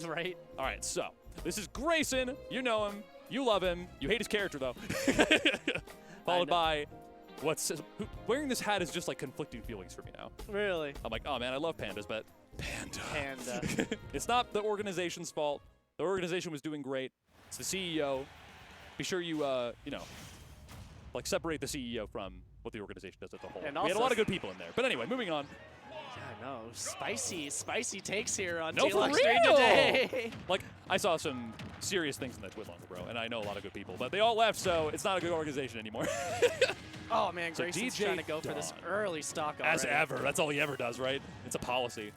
Right? All right, so this is Grayson. You know him. You love him. You hate his character, though. Followed by wearing this hat is just like conflicting feelings for me now. Really? I'm like, oh man, I love pandas, but panda. Panda. It's not the organization's fault. The organization was doing great. It's the CEO. Be sure you, you know, like separate the CEO from what the organization does as a whole. And We had a also lot of good people in there. But anyway, moving on. Yeah, no, spicy takes here on No, for T-Lock Stream real! today. Like, I saw some serious things in that Twitlonger, bro, and I know a lot of good people, but they all left, so it's not a good organization anymore. Oh man, So Grayson's DJ trying to go for this Don. early stock already. As ever. That's all he ever does, right? It's a policy.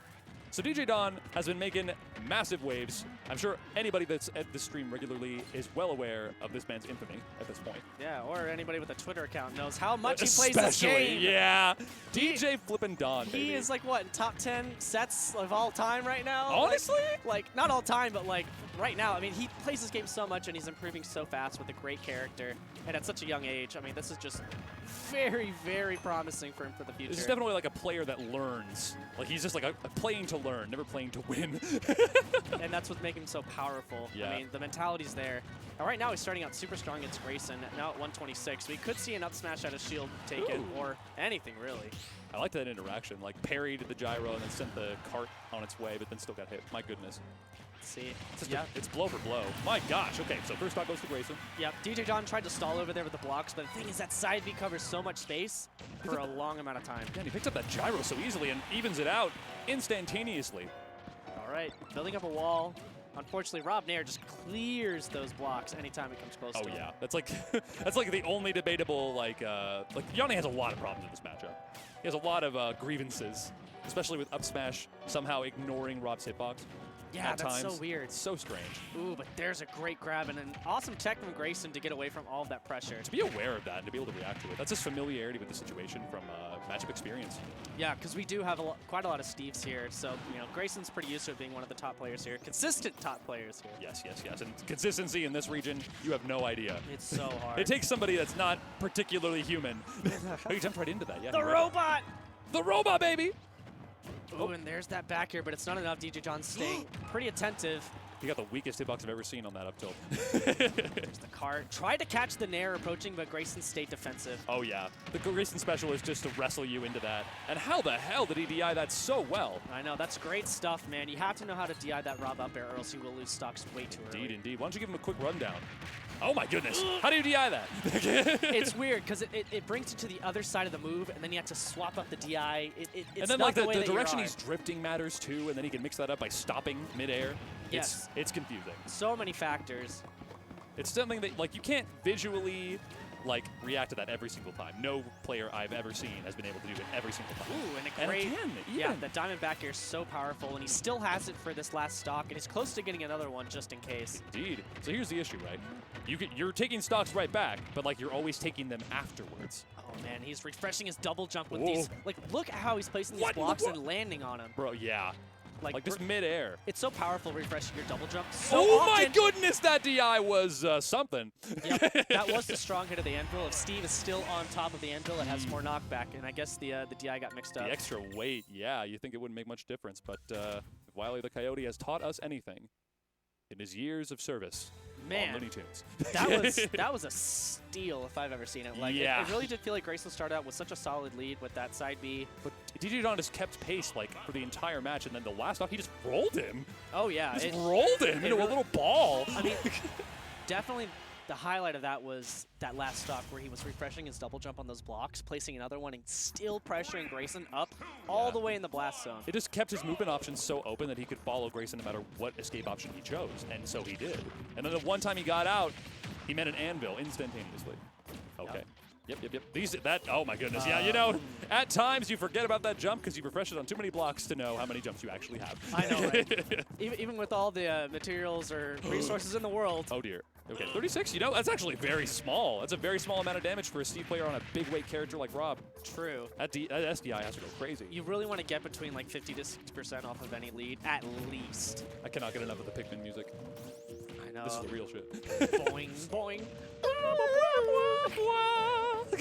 So DJDon has been making massive waves. I'm sure anybody that's at the stream regularly is well aware of this man's infamy at this point. Yeah, or anybody with a Twitter account knows how much he plays this Especially, game. yeah. DJ flippin' Don, baby. He is like, what, in top 10 sets of all time right now? Honestly? Like, not all time, but like right now. I mean, he plays this game so much and he's improving so fast with a great character. And at such a young age, I mean, this is just very, very promising for him for the future. This is definitely like a player that learns. Like, he's just like a playing to learn, never playing to win. And that's what's making him so powerful. Yeah. I mean, the mentality's there. And right now, he's starting out super strong against Grayson, now at 126. We could see an up smash out of shield taken, Ooh. or anything, really. I like that interaction. Like, parried the gyro and then sent the cart on its way, but then still got hit. My goodness. Let's see. It's it's blow for blow. My gosh. Okay, so first stock goes to Grayson. Yep, DJDon tried to stall over there with the blocks, but the thing is that side B covers so much space for a long amount of time. Yeah, and he picks up that gyro so easily and evens it out instantaneously. All right, building up a wall. Unfortunately, Rob Nair just clears those blocks anytime he comes close Oh to him. yeah, that's like that's like the only debatable like Yanni has a lot of problems with this matchup. He has a lot of grievances, especially with up smash somehow ignoring Rob's hitbox. Yeah, at that's times. so weird. It's so strange. Ooh, but there's a great grab and an awesome tech from Grayson to get away from all of that pressure. To be aware of that and to be able to react to it, that's just familiarity with the situation from matchup experience. Yeah, because we do have quite a lot of Steves here, so you know Grayson's pretty used to being one of the top players here, consistent top players here. Yes, yes, yes. And consistency in this region, you have no idea. It's so hard. It takes somebody that's not particularly human. Oh, you jumped right into that. Yeah. The robot! The robot, baby! Ooh, and there's that back here, but it's not enough. DJDon's staying pretty attentive. He got the weakest hitbox I've ever seen on that up tilt. There's the cart. Tried to catch the Nair approaching, but Grayson stayed defensive. Oh, yeah. The Grayson special is just to wrestle you into that. And how the hell did he DI that so well? I know, that's great stuff, man. You have to know how to DI that Rob up air, or else you will lose stocks way too early. Indeed, indeed. Why don't you give him a quick rundown? Oh, my goodness. How do you DI that? It's weird, because it brings you to the other side of the move, and then you have to swap up the DI. It's and then, not like, the way the that you direction are. he's drifting matters, too, and then he can mix that up by stopping midair. Yes. It's confusing. So many factors. It's something that, like, you can't visually, like, react to that every single time. No player I've ever seen has been able to do it every single time. Ooh, and a And great, again, yeah, even. that diamond back air is so powerful, and he still has it for this last stock, and he's close to getting another one just in case. Indeed. So here's the issue, right? You're taking stocks right back, but, like, you're always taking them afterwards. Oh man, he's refreshing his double jump with Whoa. these. Like, look at how he's placing these What in the blocks world? and landing on them. Bro, yeah. Like just we're- midair. It's so powerful refreshing your double jump. So Oh my often. goodness, that DI was something. Yep, that was the strong hit of the anvil. If Steve is still on top of the anvil, it has more knockback, and I guess the DI got mixed up. The extra weight, yeah, you think it wouldn't make much difference, but if Wiley the Coyote has taught us anything, in his years of service Man, on Looney Tunes. that was a steal if I've ever seen it. Like, Yeah. it really did feel like Grayson started out with such a solid lead with that side B. But DJDon just kept pace like for the entire match, and then the last off, he just rolled him. Oh yeah, Just rolled him into a little ball. I mean, definitely the highlight of that was that last stock where he was refreshing his double jump on those blocks, placing another one, and still pressuring Grayson up all the way in the blast zone. It just kept his movement options so open that he could follow Grayson no matter what escape option he chose, and so he did. And then the one time he got out, he met an anvil instantaneously. Okay. Yep. Oh my goodness, yeah, you know, at times you forget about that jump because you refresh it on too many blocks to know how many jumps you actually have. I know, right? Even with all the materials or resources in the world. Oh dear. Okay, 36, you know, that's actually very small. That's a very small amount of damage for a Steve player on a big weight character like Rob. True. That SDI has to go crazy. You really want to get between like 50 to 60% off of any lead, at least. I cannot get enough of the Pikmin music. I know. This is the real shit. Boing, boing.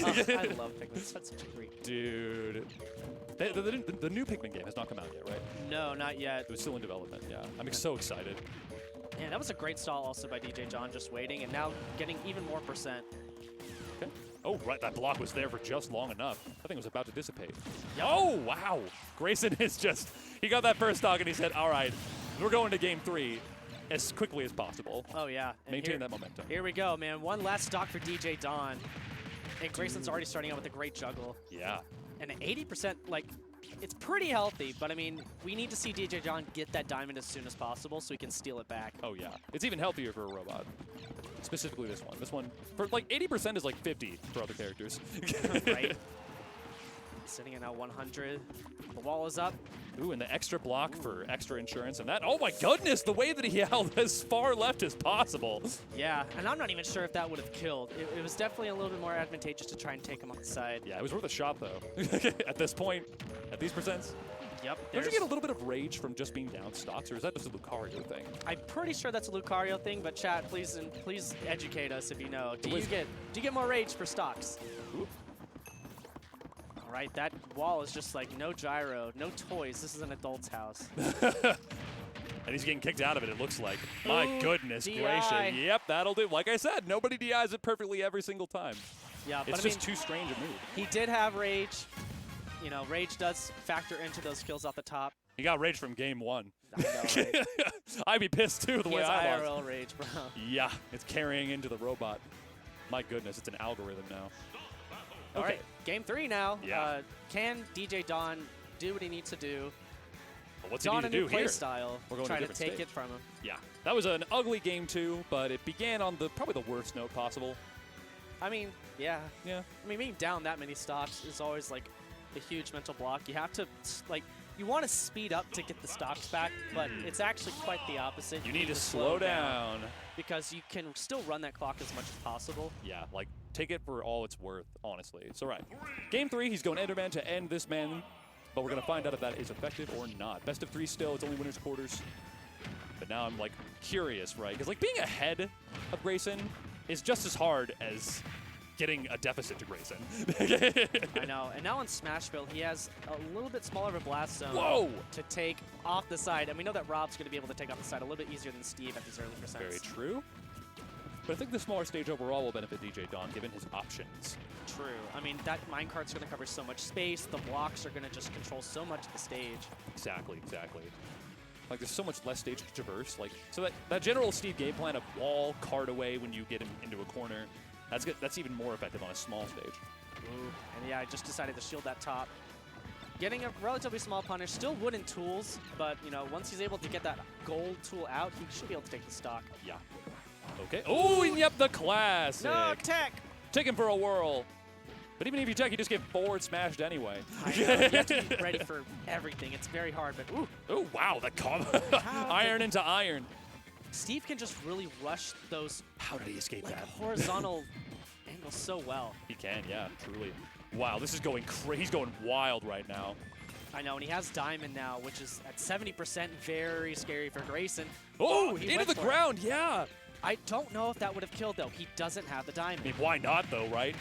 I love Pikmin. That's such a great. Dude. The new Pikmin game has not come out yet, right? No, not yet. It was still in development, yeah. I'm so excited. Man, that was a great stall also by DJDon, just waiting, and now getting even more percent. Okay. Oh, right, that block was there for just long enough. I think it was about to dissipate. Yep. Oh, wow. Grayson is just, he got that first stock and he said, all right, we're going to game 3 as quickly as possible. Oh, yeah. And Maintain that momentum. Here we go, man. One last stock for DJDon. And Grayson's already starting out with a great juggle. Yeah. And an 80%, like, it's pretty healthy, but I mean, we need to see DJDon get that diamond as soon as possible so he can steal it back. Oh, yeah. It's even healthier for a robot. Specifically this one. This one, for like 80% is like 50 for other characters. Right. Sitting at now 100. The wall is up. Ooh, and the extra block for extra insurance. And that, oh my goodness, the way that he held as far left as possible. Yeah, and I'm not even sure if that would have killed. It was definitely a little bit more advantageous to try and take him off the side. Yeah, it was worth a shot, though. At this point, at these percents. Yep. Don't you get a little bit of rage from just being down stocks, or is that just a Lucario thing? I'm pretty sure that's a Lucario thing, but chat, please educate us if you know. Do you get more rage for stocks? Ooh. All right, that wall is just like no gyro, no toys. This is an adult's house. And he's getting kicked out of it, it looks like. My Ooh, goodness DI. gracious. Yep, that'll do. Like I said, nobody DIs it perfectly every single time. Yeah, but It's I just mean, too strange a move. he did have rage. You know, rage does factor into those kills off the top. He got rage from game 1. I know, right? I'd be pissed too the He way has I IRL lost. rage, bro. Yeah, it's carrying into the robot. My goodness, it's an algorithm now. All right, game 3 now. Yeah. Can DJDon do what he needs to do? Well, what's He's he on need a to new do play here? style. We're going to Try a to different take stage. it from him. Yeah, that was an ugly game 2, but it began on probably the worst note possible. I mean, yeah. Yeah. I mean, being down that many stocks is always like a huge mental block. You have to, like, you want to speed up to get the stocks back, but it's actually quite the opposite. You need to slow down. Because you can still run that clock as much as possible. Yeah, like, take it for all it's worth, honestly. It's all right. Game 3, he's going Enderman to end this man, but we're going to find out if that is effective or not. Best of 3 still, it's only winner's quarters. But now I'm, like, curious, right? Because, like, being ahead of Grayson is just as hard as getting a deficit to Grayson. I know. And now on Smashville, he has a little bit smaller of a blast zone Whoa! to take off the side. And we know that Rob's going to be able to take off the side a little bit easier than Steve at these early percents. Very true. But I think the smaller stage overall will benefit DJDon, given his options. True. I mean, that minecart's going to cover so much space. The blocks are going to just control so much of the stage. Exactly, exactly. Like, there's so much less stage to traverse. Like, so that general Steve game plan of wall, cart away when you get him into a corner, that's good. That's even more effective on a small stage. Ooh. And yeah, I just decided to shield that top. Getting a relatively small punish, still wooden tools, but you know, once he's able to get that gold tool out, he should be able to take the stock. Yeah. Okay. Oh, and yep, the classic. No, tech! Take him for a whirl. But even if you tech, you just get forward smashed anyway. I know. You have to be ready for everything. It's very hard, but ooh. Oh, wow, the combo. Iron into iron. Steve can just really rush those How did he escape like, that? horizontal angles so well. He can, yeah, truly. Wow, this is going crazy. He's going wild right now. I know, and he has Diamond now, which is at 70%, very scary for Grayson. Oh, he into went the for it. ground, yeah. I don't know if that would have killed, though. He doesn't have the Diamond. I mean, why not, though, right?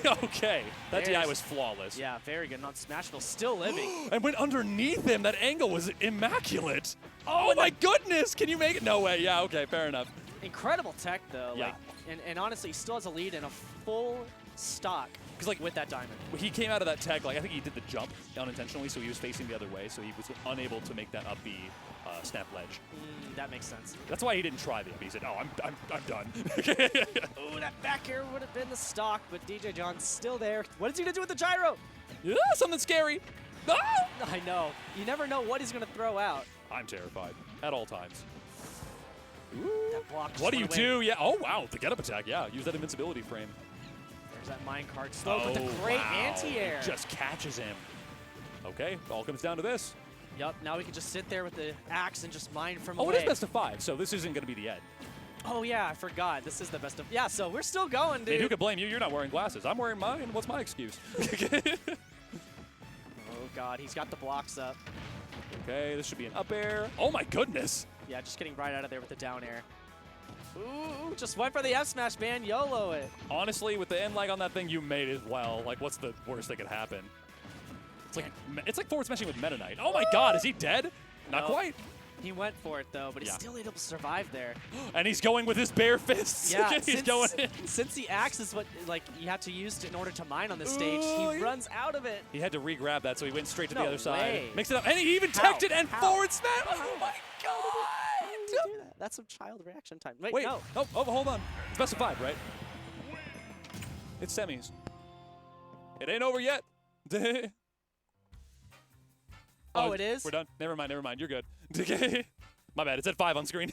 Okay, that DI There's- was flawless. Yeah, very good. And on Smashville, still living. And went underneath him. That angle was immaculate. Oh, my goodness. Can you make it? No way. Yeah, okay, fair enough. Incredible tech, though. Yeah. Like, and honestly, he still has a lead in a full stock Like, with that Diamond. he came out of that tech, like, I think he did the jump unintentionally, so he was facing the other way, so he was unable to make that up B snap ledge. That makes sense. That's why he didn't try the up B. He said, oh, I'm done. Ooh, that back air would have been the stock, but DJDon's still there. What is he going to do with the gyro? Yeah, something scary. Ah! I know. You never know what he's going to throw out. I'm terrified at all times. That block just What do you went away. do? Yeah. Oh, wow. The get-up attack. Yeah. Use that invincibility frame. There's that minecart. Slow with the great wow. anti-air. It just catches him. Okay. All comes down to this. Yup, now we can just sit there with the axe and just mine from Oh, away. it is best of 5, so this isn't going to be the end. Oh, yeah, I forgot. This is the best of... Yeah, so we're still going, I mean, dude. who could blame you? You're not wearing glasses. I'm wearing mine. What's my excuse? Oh, God. He's got the blocks up. Okay, this should be an up air. Oh, my goodness. Yeah, just getting right out of there with the down air. Ooh, just went for the F smash, man. YOLO it. Honestly, with the end lag on that thing, you made it well. Like, what's the worst that could happen? It's like forward smashing with Meta Knight. Oh my God, is he dead? Not No. quite. He went for it though, but he's Yeah. still able to survive there. And he's going with his bare fists. Yeah, He's going in. since the axe is what like you have to use in order to mine on this stage, Ooh, he runs out of it. He had to re-grab that, so he went straight to the No other side. way. Mix it up, and he even How? teched it and How? forward smash. Oh my How did he God! do that? That's some child reaction time. Wait, Wait, no. oh, hold on. It's best of 5, right? It's semis. It ain't over yet. Oh, it is? We're done. Never mind. You're good. My bad. It's at 5 on screen.